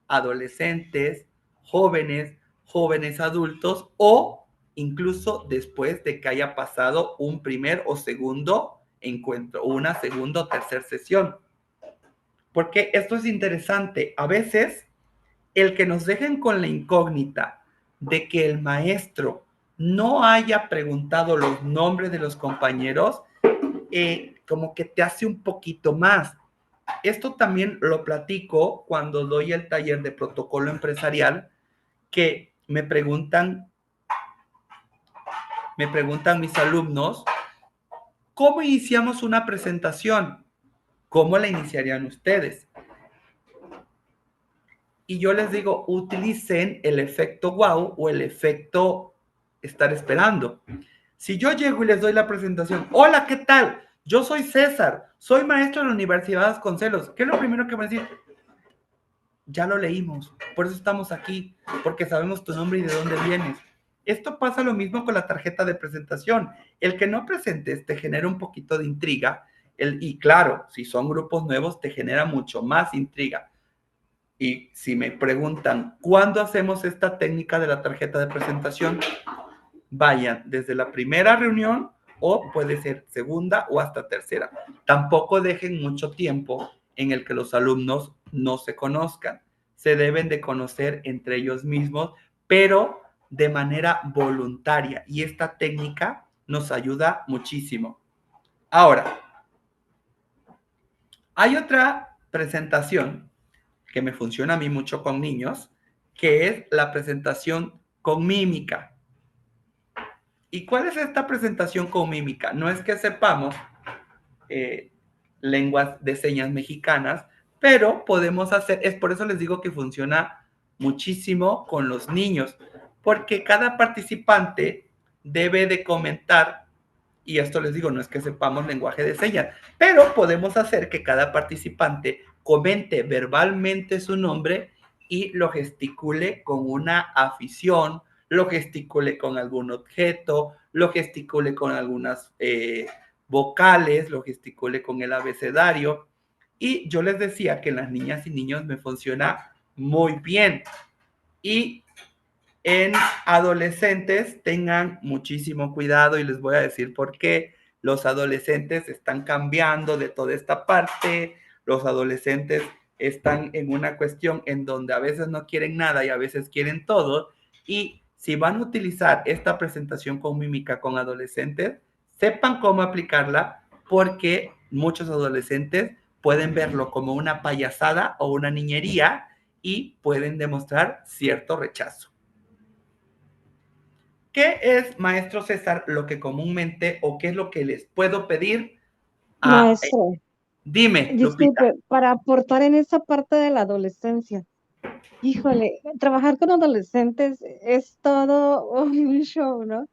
adolescentes, jóvenes, jóvenes adultos o incluso después de que haya pasado un primer o segundo encuentro, una segunda o tercera sesión. Porque esto es interesante. A veces, el que nos dejen con la incógnita de que el maestro no haya preguntado los nombres de los compañeros, como que te hace un poquito más. Esto también lo platico cuando doy el taller de protocolo empresarial, que me preguntan mis alumnos, ¿cómo iniciamos una presentación? ¿Cómo la iniciarían ustedes? Y yo les digo, utilicen el efecto wow o el efecto estar esperando. Si yo llego y les doy la presentación, hola, ¿qué tal? Yo soy César, soy maestro de la Universidad Vasconcelos. ¿Qué es lo primero que van a decir? Ya lo leímos, por eso estamos aquí, porque sabemos tu nombre y de dónde vienes. Esto pasa lo mismo con la tarjeta de presentación. El que no presentes te genera un poquito de intriga, y claro, si son grupos nuevos, te genera mucho más intriga. Y si me preguntan, ¿cuándo hacemos esta técnica de la tarjeta de presentación? Vayan desde la primera reunión o puede ser segunda o hasta tercera. Tampoco dejen mucho tiempo en el que los alumnos no se conozcan. Se deben de conocer entre ellos mismos, pero de manera voluntaria. Y esta técnica nos ayuda muchísimo. Ahora, hay otra presentación que me funciona a mí mucho con niños, que es la presentación con mímica. ¿Y cuál es esta presentación con mímica? No es que sepamos lenguas de señas mexicanas, pero podemos hacer, es por eso les digo que funciona muchísimo con los niños, porque cada participante debe de comentar, y esto les digo, no es que sepamos lenguaje de señas, pero podemos hacer que cada participante comente verbalmente su nombre y lo gesticule con una afición, lo gesticule con algún objeto, lo gesticule con algunas vocales, lo gesticule con el abecedario. Y yo les decía que en las niñas y niños me funciona muy bien. Y en adolescentes tengan muchísimo cuidado y les voy a decir por qué. Los adolescentes están cambiando de toda esta parte. Los adolescentes están en una cuestión en donde a veces no quieren nada y a veces quieren todo. Y si van a utilizar esta presentación con mímica con adolescentes, sepan cómo aplicarla porque muchos adolescentes pueden verlo como una payasada o una niñería y pueden demostrar cierto rechazo. ¿Qué es, maestro César, lo que comúnmente o qué es lo que les puedo pedir a... Maestro, Dime, Lupita. disculpe, para aportar en esa parte de la adolescencia. Híjole, trabajar con adolescentes es todo un show, ¿no?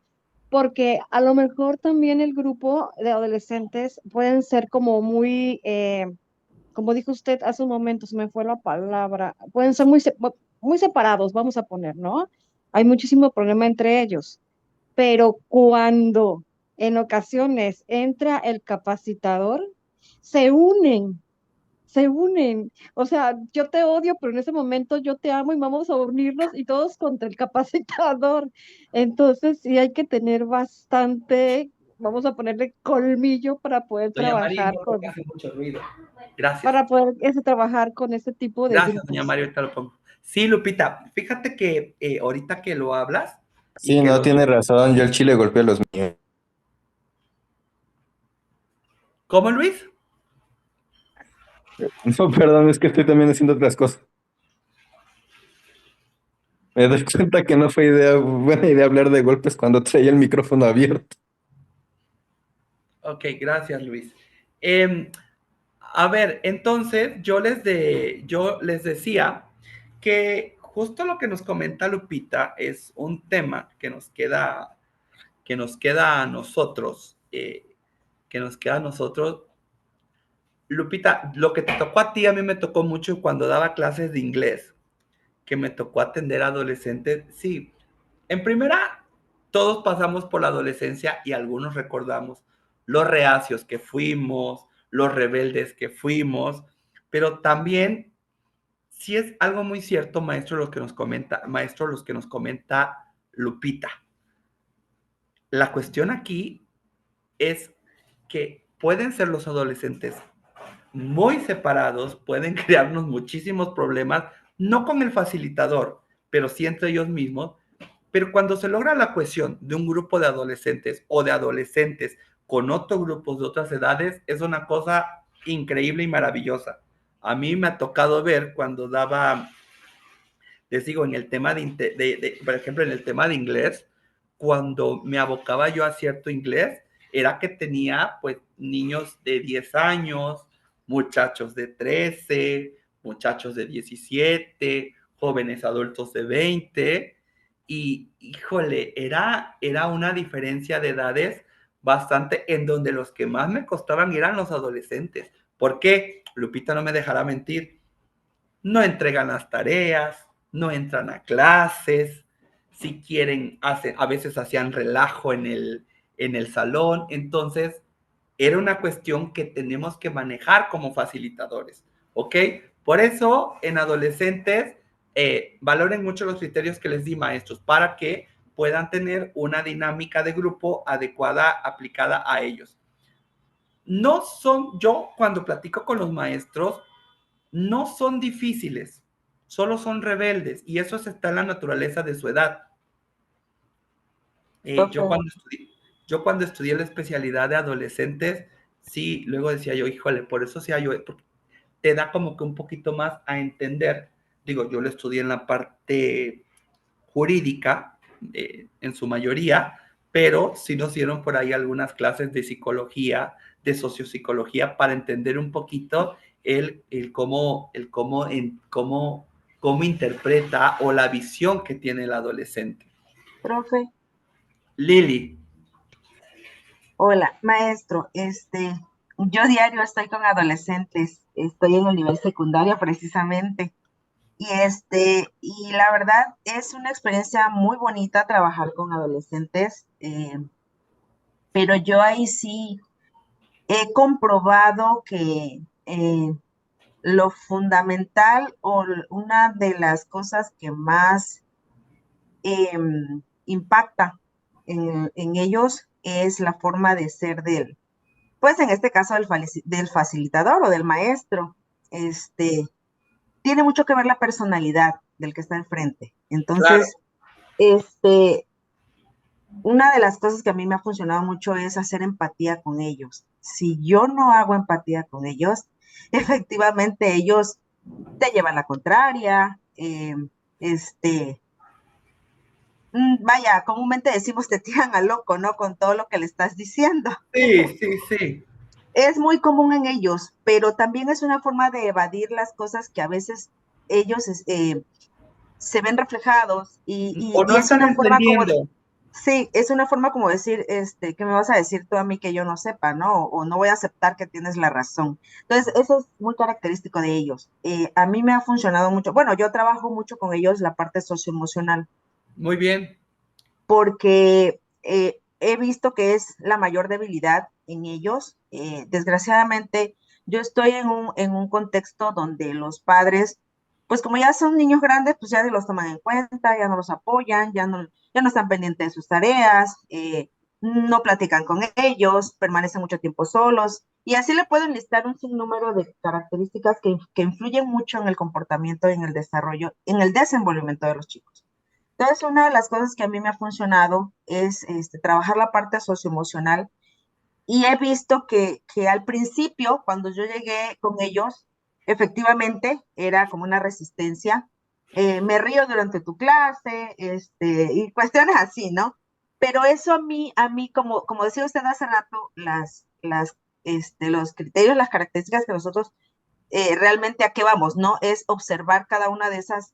Porque a lo mejor también el grupo de adolescentes pueden ser como muy, como dijo usted hace un momento, se me fue la palabra, pueden ser muy separados, vamos a poner, ¿no? Hay muchísimo problema entre ellos, pero cuando en ocasiones entra el capacitador, se unen, se unen. O sea, yo te odio, pero en ese momento yo te amo y vamos a unirnos y todos contra el capacitador. Entonces, sí hay que tener bastante, vamos a ponerle colmillo para poder Doña María, trabajar no porque con, hace mucho ruido. Gracias. para poder trabajar con ese tipo de Gracias, doña grupos. María, ahorita lo pongo. Sí, Lupita, fíjate que ahorita que lo hablas y Sí, que no, lo... tiene razón. Yo el chile golpeé a los míos. ¿Cómo, Luis? No, perdón, es que estoy también haciendo otras cosas. Me doy cuenta que no fue buena idea hablar de golpes cuando traía el micrófono abierto. Ok, gracias, Luis. A ver, entonces yo les decía que justo lo que nos comenta Lupita es un tema que nos queda a nosotros, Lupita, lo que te tocó a ti, a mí me tocó mucho cuando daba clases de inglés, que me tocó atender a adolescentes. Sí, en primera, todos pasamos por la adolescencia y algunos recordamos los reacios que fuimos, los rebeldes que fuimos, pero también sí es algo muy cierto, maestro, lo que nos comenta, maestro, los que nos comenta Lupita. La cuestión aquí es que pueden ser los adolescentes muy separados, pueden crearnos muchísimos problemas, no con el facilitador, pero sí entre ellos mismos. Pero cuando se logra la cohesión de un grupo de adolescentes o de adolescentes con otros grupos de otras edades, es una cosa increíble y maravillosa. A mí me ha tocado ver cuando daba, les digo, en el tema por ejemplo, en el tema de inglés, cuando me abocaba yo a cierto inglés, era que tenía pues niños de 10 años, muchachos de 13, muchachos de 17, jóvenes adultos de 20, y híjole, era una diferencia de edades bastante en donde los que más me costaban eran los adolescentes. ¿Por qué? Lupita no me dejará mentir. No entregan las tareas, no entran a clases, si quieren, a veces hacían relajo en el salón. Entonces, era una cuestión que tenemos que manejar como facilitadores, ¿ok? Por eso, en adolescentes, valoren mucho los criterios que les di, maestros, para que puedan tener una dinámica de grupo adecuada, aplicada a ellos. No son, yo cuando platico con los maestros, no son difíciles, solo son rebeldes y eso está en la naturaleza de su edad. Ok. Yo cuando estudié la especialidad de adolescentes, sí, luego decía yo, híjole, por eso sí yo, te da como que un poquito más a entender. Digo, yo lo estudié en la parte jurídica, en su mayoría, pero sí nos dieron por ahí algunas clases de psicología, de sociopsicología, para entender un poquito cómo interpreta o la visión que tiene el adolescente. Profe, Lili. hola, maestro, yo diario estoy con adolescentes, estoy en el nivel secundario precisamente, y la verdad es una experiencia muy bonita trabajar con adolescentes, pero yo ahí sí he comprobado que lo fundamental o una de las cosas que más impacta en ellos es la forma de ser pues en este caso del facilitador o del maestro. Tiene mucho que ver la personalidad del que está enfrente. Claro. Entonces, una de las cosas que a mí me ha funcionado mucho es hacer empatía con ellos. Si yo no hago empatía con ellos, efectivamente ellos te llevan la contraria, vaya, comúnmente decimos te tiran al loco, ¿no? Con todo lo que le estás diciendo. Sí, sí, sí. Es muy común en ellos, pero también es una forma de evadir las cosas que a veces ellos se ven reflejados O no es están una forma como entendiendo. sí, es una forma como decir, ¿qué me vas a decir tú a mí que yo no sepa, no? O no voy a aceptar que tienes la razón. Entonces, eso es muy característico de ellos. A mí me ha funcionado mucho. Bueno, yo trabajo mucho con ellos la parte socioemocional, Muy bien. porque he visto que es la mayor debilidad en ellos. Desgraciadamente, yo estoy en un contexto donde los padres, pues como ya son niños grandes, pues ya no los toman en cuenta, ya no los apoyan, ya no están pendientes de sus tareas, no platican con ellos, permanecen mucho tiempo solos, y así le puedo enlistar un sinnúmero de características que influyen mucho en el comportamiento y en el desarrollo, en el desenvolvimiento de los chicos. Entonces, una de las cosas que a mí me ha funcionado es trabajar la parte socioemocional y he visto que al principio, cuando yo llegué con ellos, efectivamente era como una resistencia. Me río durante tu clase, y cuestiones así, ¿no? Pero eso como decía usted hace rato, los criterios, las características que nosotros realmente a qué vamos, ¿no? Es observar cada una de esas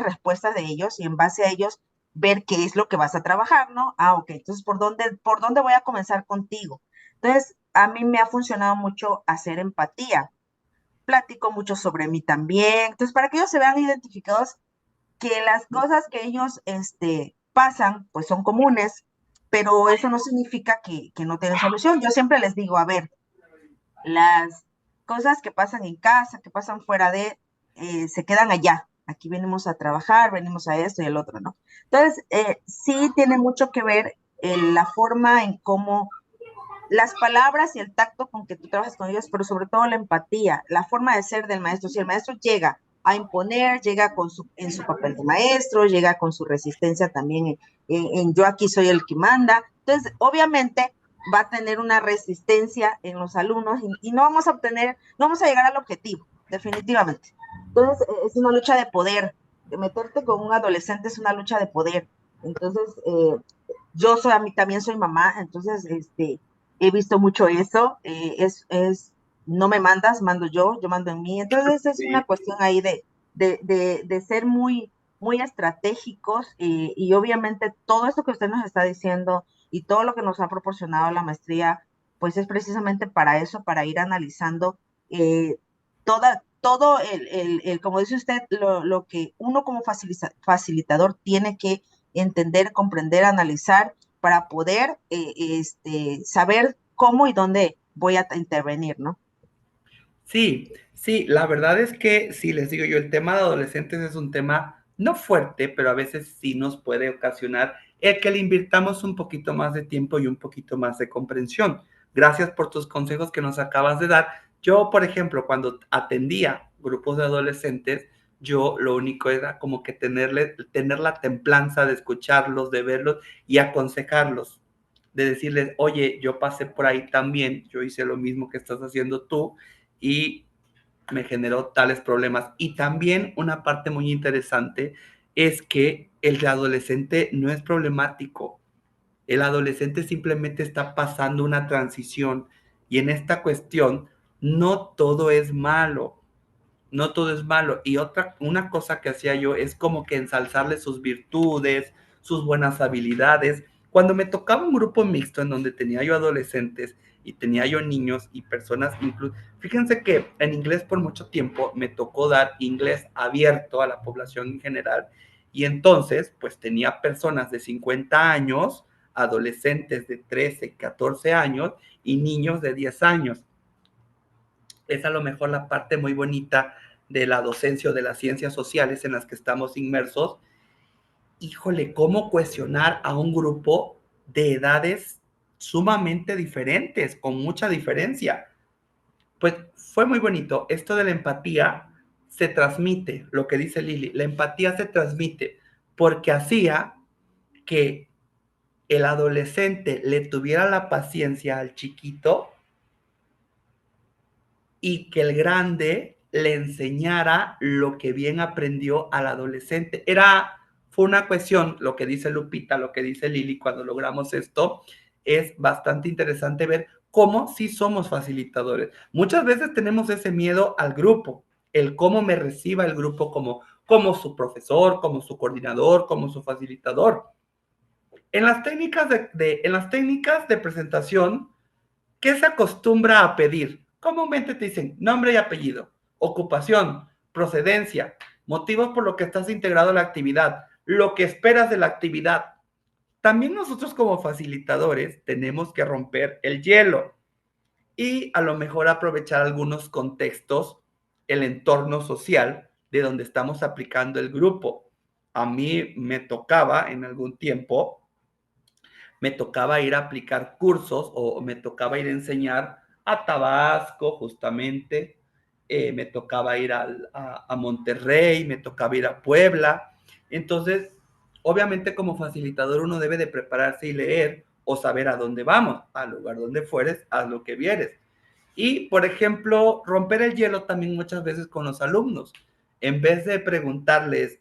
respuestas de ellos y en base a ellos ver qué es lo que vas a trabajar, ¿no? Ah, ok, entonces, por dónde voy a comenzar contigo? Entonces, a mí me ha funcionado mucho hacer empatía. Platico mucho sobre mí también. Entonces, para que ellos se vean identificados, que las cosas que ellos pasan, pues son comunes, pero eso no significa que no tienen solución. Yo siempre les digo, a ver, las cosas que pasan en casa, que pasan fuera se quedan allá. Aquí venimos a trabajar, venimos a esto y el otro, ¿no? Entonces, sí tiene mucho que ver la forma en cómo las palabras y el tacto con que tú trabajas con ellos, pero sobre todo la empatía, la forma de ser del maestro. Si el maestro llega a imponer, llega en su papel de maestro, llega con su resistencia también en yo aquí soy el que manda. Entonces, obviamente va a tener una resistencia en los alumnos y no vamos a no vamos a llegar al objetivo, definitivamente. Entonces, es una lucha de poder. Meterte con un adolescente es una lucha de poder. Entonces, a mí también soy mamá, entonces, he visto mucho eso, no me mandas, mando yo mando en mí. Entonces es una cuestión ahí de ser muy, muy estratégicos y obviamente todo esto que usted nos está diciendo y todo lo que nos ha proporcionado la maestría, pues es precisamente para eso, para ir analizando todo como dice usted, lo que uno como facilitador tiene que entender, comprender, analizar para poder saber cómo y dónde voy a intervenir, ¿no? Sí, sí, la verdad es que sí, les digo yo, el tema de adolescentes es un tema no fuerte, pero a veces sí nos puede ocasionar el que le invirtamos un poquito más de tiempo y un poquito más de comprensión. Gracias por tus consejos que nos acabas de dar. Yo, por ejemplo, cuando atendía grupos de adolescentes, yo lo único era como que tener la templanza de escucharlos, de verlos y aconsejarlos, de decirles, oye, yo pasé por ahí también, yo hice lo mismo que estás haciendo tú y me generó tales problemas. Y también una parte muy interesante es que el adolescente no es problemático. El adolescente simplemente está pasando una transición y en esta cuestión no todo es malo. No todo es malo. Y una cosa que hacía yo es como que ensalzarle sus virtudes, sus buenas habilidades. Cuando me tocaba un grupo mixto en donde tenía yo adolescentes y tenía yo niños y personas, fíjense que en inglés por mucho tiempo me tocó dar inglés abierto a la población en general y entonces pues tenía personas de 50 años, adolescentes de 13, 14 años y niños de 10 años. Es a lo mejor la parte muy bonita de la docencia o de las ciencias sociales en las que estamos inmersos. Híjole, ¿cómo cuestionar a un grupo de edades sumamente diferentes, con mucha diferencia? Pues fue muy bonito. Esto de la empatía se transmite, lo que dice Lili, la empatía se transmite porque hacía que el adolescente le tuviera la paciencia al chiquito y que el grande le enseñara lo que bien aprendió al adolescente. Fue una cuestión, lo que dice Lupita, lo que dice Lili, cuando logramos esto, es bastante interesante ver cómo sí somos facilitadores. Muchas veces tenemos ese miedo al grupo, el cómo me reciba el grupo como su profesor, como su coordinador, como su facilitador. En las técnicas en las técnicas de presentación, ¿qué se acostumbra a pedir? Comúnmente te dicen nombre y apellido, ocupación, procedencia, motivos por los que estás integrado a la actividad, lo que esperas de la actividad. También nosotros como facilitadores tenemos que romper el hielo y a lo mejor aprovechar algunos contextos, el entorno social de donde estamos aplicando el grupo. A mí me tocaba en algún tiempo me tocaba ir a aplicar cursos o me tocaba ir a enseñar a Tabasco justamente, me tocaba ir a Monterrey, me tocaba ir a Puebla. Entonces, obviamente como facilitador uno debe de prepararse y leer o saber a dónde vamos, al lugar donde fueres, haz lo que vieres. Y, por ejemplo, romper el hielo también muchas veces con los alumnos. En vez de preguntarles,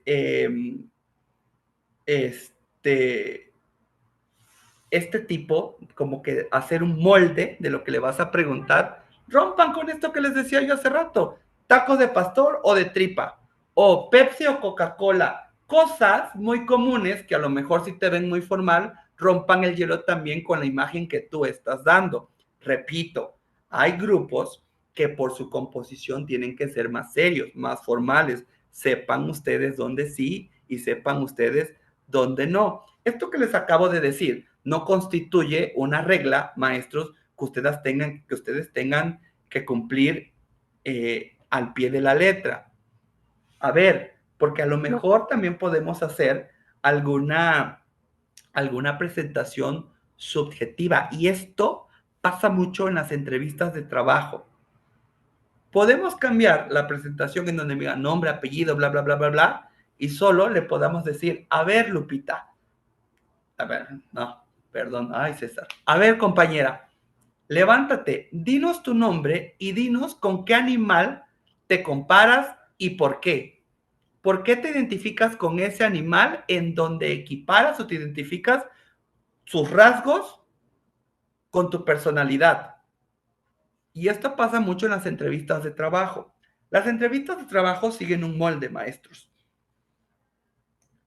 este tipo, como que hacer un molde de lo que le vas a preguntar, rompan con esto que les decía yo hace rato, tacos de pastor o de tripa, o Pepsi o Coca-Cola, cosas muy comunes que a lo mejor si te ven muy formal, rompan el hielo también con la imagen que tú estás dando. Repito, hay grupos que por su composición tienen que ser más serios, más formales. Sepan ustedes dónde sí y sepan ustedes dónde no. Esto que les acabo de decir no constituye una regla, maestros, que ustedes tengan que cumplir al pie de la letra. A ver, porque a lo mejor también podemos hacer alguna presentación subjetiva, y esto pasa mucho en las entrevistas de trabajo. Podemos cambiar la presentación en donde me digan nombre, apellido, bla, bla, bla, bla, bla, y solo le podamos decir, a ver, Lupita. A ver, no, perdón, ay, César. A ver, compañera, levántate, dinos tu nombre y dinos con qué animal te comparas y por qué. ¿Por qué te identificas con ese animal en donde equiparas o te identificas sus rasgos con tu personalidad? Y esto pasa mucho en las entrevistas de trabajo. Las entrevistas de trabajo siguen un molde, maestros.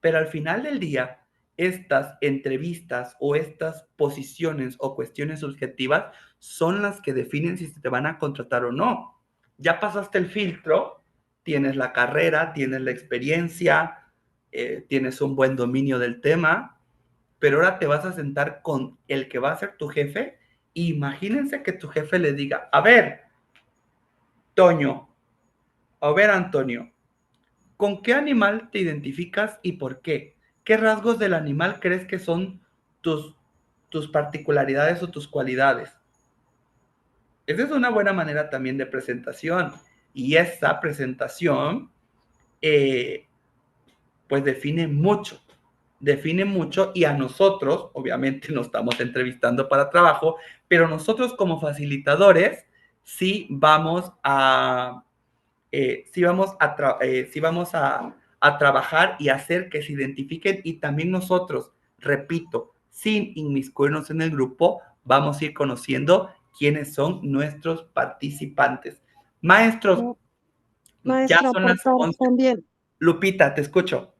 Pero al final del día, estas entrevistas o estas posiciones o cuestiones subjetivas son las que definen si te van a contratar o no. Ya pasaste el filtro, tienes la carrera, tienes la experiencia, tienes un buen dominio del tema, pero ahora te vas a sentar con el que va a ser tu jefe. Imagínense que tu jefe le diga, a ver, Toño, a ver, Antonio, ¿con qué animal te identificas y por qué? ¿Qué rasgos del animal crees que son tus particularidades o tus cualidades? Esa es una buena manera también de presentación. Y esa presentación, pues define mucho y a nosotros, obviamente no estamos entrevistando para trabajo, pero nosotros como facilitadores sí vamos a trabajar y hacer que se identifiquen, y también nosotros, repito, sin inmiscuirnos en el grupo, vamos a ir conociendo quiénes son nuestros participantes. Maestros, ya Maestra, son las aportar 11. también Lupita, te escucho.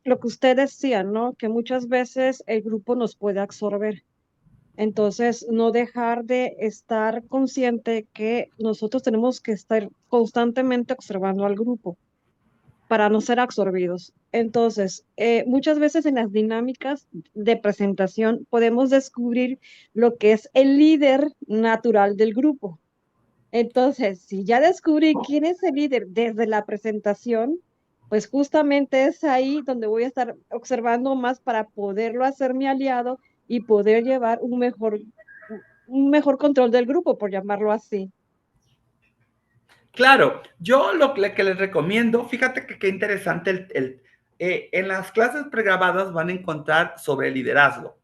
lo que usted decía, ¿no? Que muchas veces el grupo nos puede absorber. Entonces, no dejar de estar consciente que nosotros tenemos que estar constantemente observando al grupo para no ser absorbidos. Entonces, muchas veces en las dinámicas de presentación podemos descubrir lo que es el líder natural del grupo. Entonces, si ya descubrí quién es el líder desde la presentación, pues justamente es ahí donde voy a estar observando más para poderlo hacer mi aliado y poder llevar un mejor control del grupo, por llamarlo así. Claro, yo lo que les recomiendo, fíjate que qué interesante, en las clases pregrabadas van a encontrar sobre liderazgo.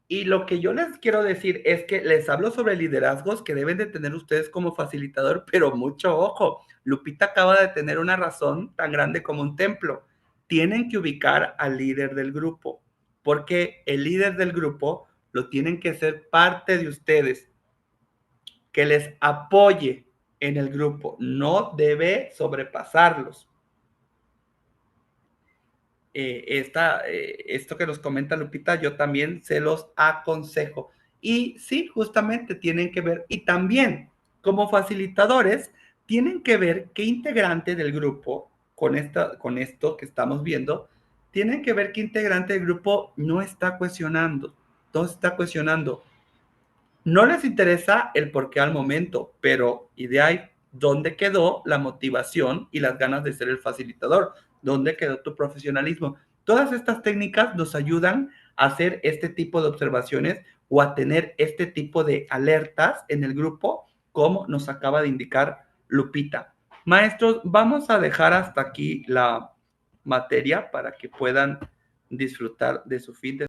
Y lo que yo les quiero decir es que les hablo sobre liderazgos que deben de tener ustedes como facilitador, pero mucho ojo. Lupita acaba de tener una razón tan grande como un templo. Tienen que ubicar al líder del grupo, porque el líder del grupo lo tienen que ser parte de ustedes, que les apoye en el grupo, no debe sobrepasarlos. Esto que nos comenta Lupita, yo también se los aconsejo. Y sí, justamente tienen que ver, y también como facilitadores, tienen que ver qué integrante del grupo, con esto que estamos viendo, tienen que ver qué integrante del grupo no está cuestionando. No les interesa el por qué al momento, pero y de ahí, ¿dónde quedó la motivación y las ganas de ser el facilitador? ¿Dónde quedó tu profesionalismo? Todas estas técnicas nos ayudan a hacer este tipo de observaciones o a tener este tipo de alertas en el grupo, como nos acaba de indicar Lupita. Maestros, vamos a dejar hasta aquí la materia para que puedan disfrutar de su fin de